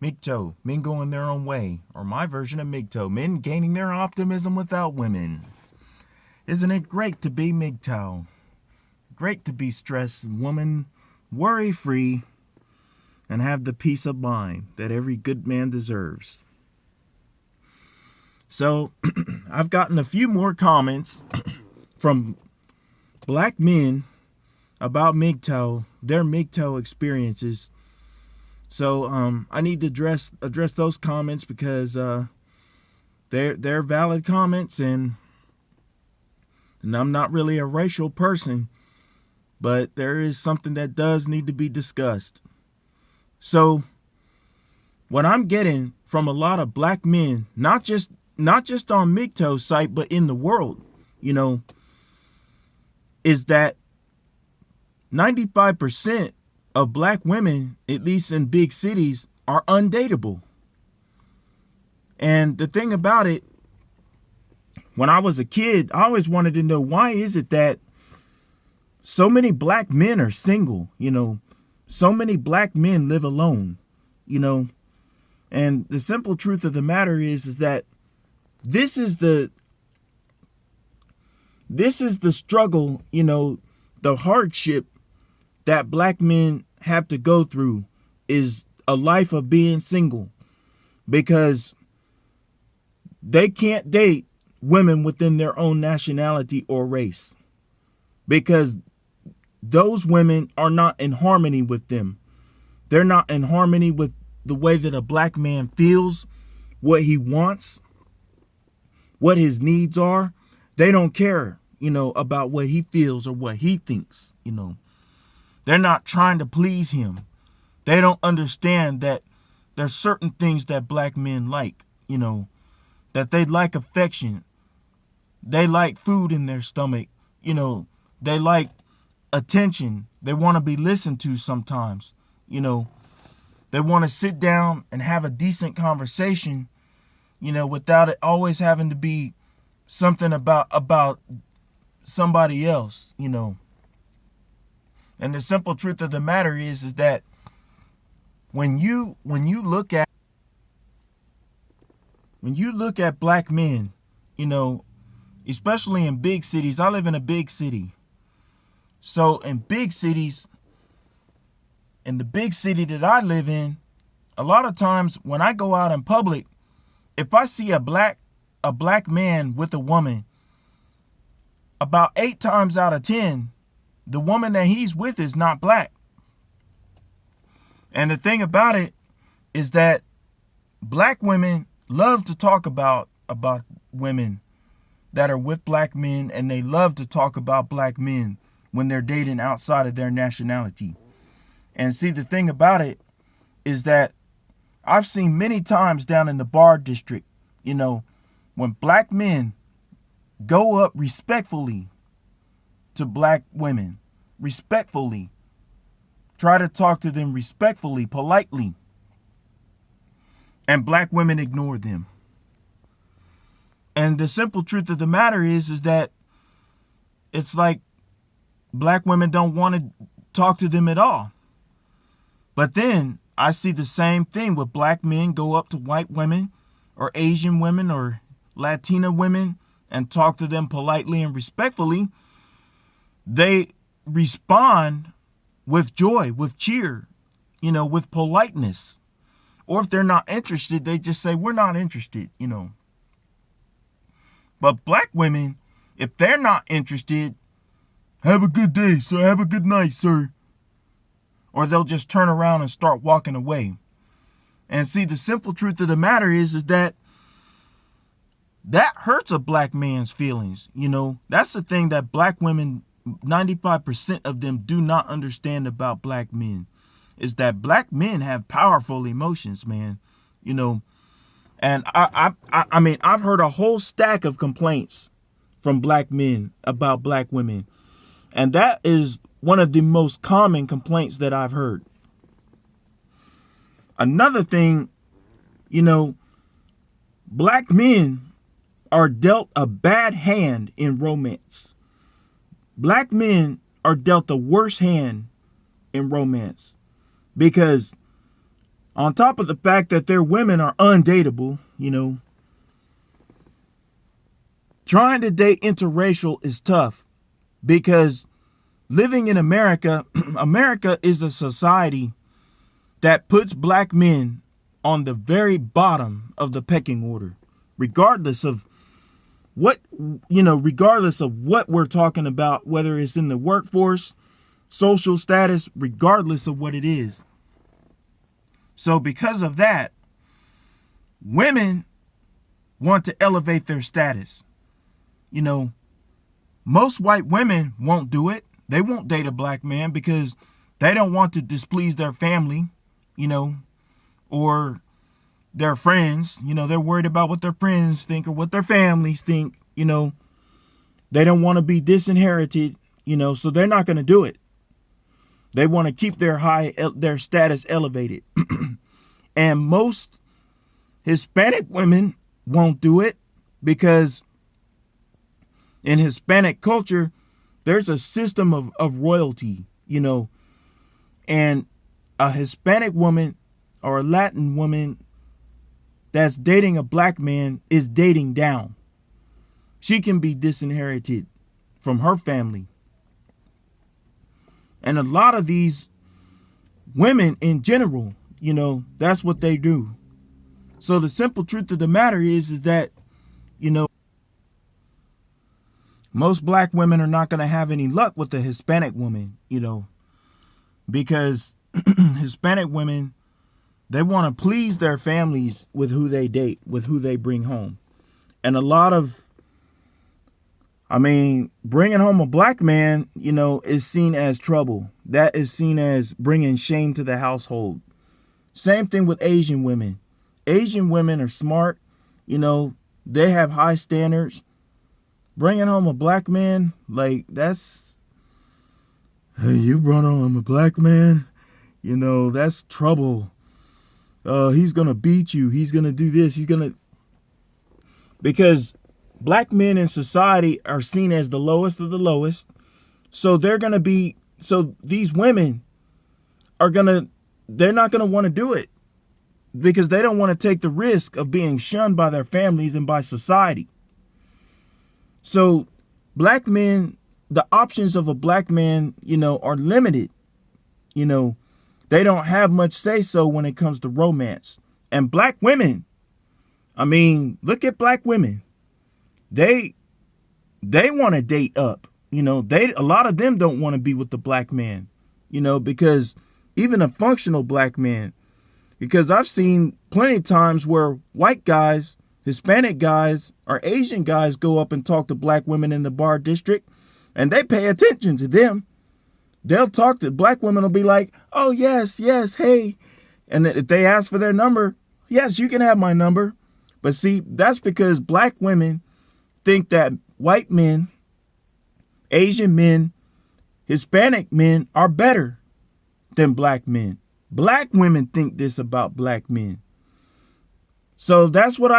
MGTOW, men going their own way, or my version of MGTOW, men gaining their optimism without women. Isn't it great to be MGTOW? Great to be stress woman, worry free, and have the peace of mind that every good man deserves. So, I've gotten a few more comments from black men about MGTOW, their MGTOW experiences. So I need to address those comments because they're valid comments, and I'm not really a racial person, but there is something that does need to be discussed. So what I'm getting from a lot of black men, not just on MGTOW's site, but in the world, is that 95% of black women, at least in big cities, are undateable. And the thing about it, when I was a kid, I always wanted to know, why is it that so many black men are single? So many black men live alone, and the simple truth of the matter is that this is the struggle, the hardship that black men have to go through is a life of being single, because they can't date women within their own nationality or race, because those women are not in harmony with them. They're not in harmony with the way that a black man feels, what he wants, what his needs are. They don't care, about what he feels or what he thinks, They're not trying to please him. They don't understand that there's certain things that black men like, that they like affection. They like food in their stomach. They like attention. They want to be listened to sometimes. They want to sit down and have a decent conversation, without it always having to be something about somebody else, And the simple truth of the matter is that when you look at black men, especially in big cities. I live in a big city. So in big cities, in the big city that I live in, a lot of times when I go out in public, if I see a black man with a woman, about 8 times out of 10, the woman that he's with is not black. And the thing about it is that black women love to talk about women that are with black men, and they love to talk about black men when they're dating outside of their nationality. And see, the thing about it is that I've seen many times down in the bar district, when black men go up respectfully to black women, respectfully, try to talk to them respectfully, politely, and black women ignore them. And the simple truth of the matter is that it's like black women don't want to talk to them at all. But then I see the same thing with black men go up to white women or Asian women or Latina women and talk to them politely and respectfully. They respond with joy, with cheer, with politeness. Or if they're not interested, they just say, we're not interested, But black women, if they're not interested, have a good day, sir. Have a good night, sir. Or they'll just turn around and start walking away. And see, the simple truth of the matter is that hurts a black man's feelings. That's the thing that black women, 95% of them do not understand about black men, is that black men have powerful emotions, man. And I mean, I've heard a whole stack of complaints from black men about black women. And that is one of the most common complaints that I've heard. Another thing, black men are dealt a bad hand in romance. Black men are dealt the worst hand in romance, because On top of the fact that their women are undateable, trying to date interracial is tough because living in America, America is a society that puts black men on the very bottom of the pecking order, regardless of what we're talking about, whether it's in the workforce, social status, regardless of what it is. So because of that, women want to elevate their status. Most white women won't do it. They won't date a black man because they don't want to displease their family, or their friends. They're worried about what their friends think or what their families think. They don't want to be disinherited, so they're not going to do it. They want to keep their status elevated. And most Hispanic women won't do it because in Hispanic culture, there's a system of royalty, and a Hispanic woman or a Latin woman that's dating a black man is dating down. She can be disinherited from her family. And a lot of these women in general, that's what they do. So the simple truth of the matter is that, most black women are not going to have any luck with the Hispanic woman, because Hispanic women, they want to please their families with who they date, with who they bring home. And bringing home a black man, is seen as trouble. That is seen as bringing shame to the household. Same thing with Asian women. Asian women are smart. They have high standards. Bringing home a black man, hey, you brought home a black man, that's trouble. He's going to beat you. He's going to do this. Because black men in society are seen as the lowest of the lowest. So these women they're not going to want to do it because they don't want to take the risk of being shunned by their families and by society. So black men, the options of a black man, are limited. They don't have much say so when it comes to romance. And black women, look at black women. They want to date up. A lot of them don't want to be with the black man, because even a functional black man, because I've seen plenty of times where white guys, Hispanic guys, or Asian guys go up and talk to black women in the bar district, and they pay attention to them. They'll talk to black women, will be like, oh, yes, hey. And if they ask for their number, yes, you can have my number. But see, that's because black women think that white men, Asian men, Hispanic men are better than black men. Black women think this about black men. So that's what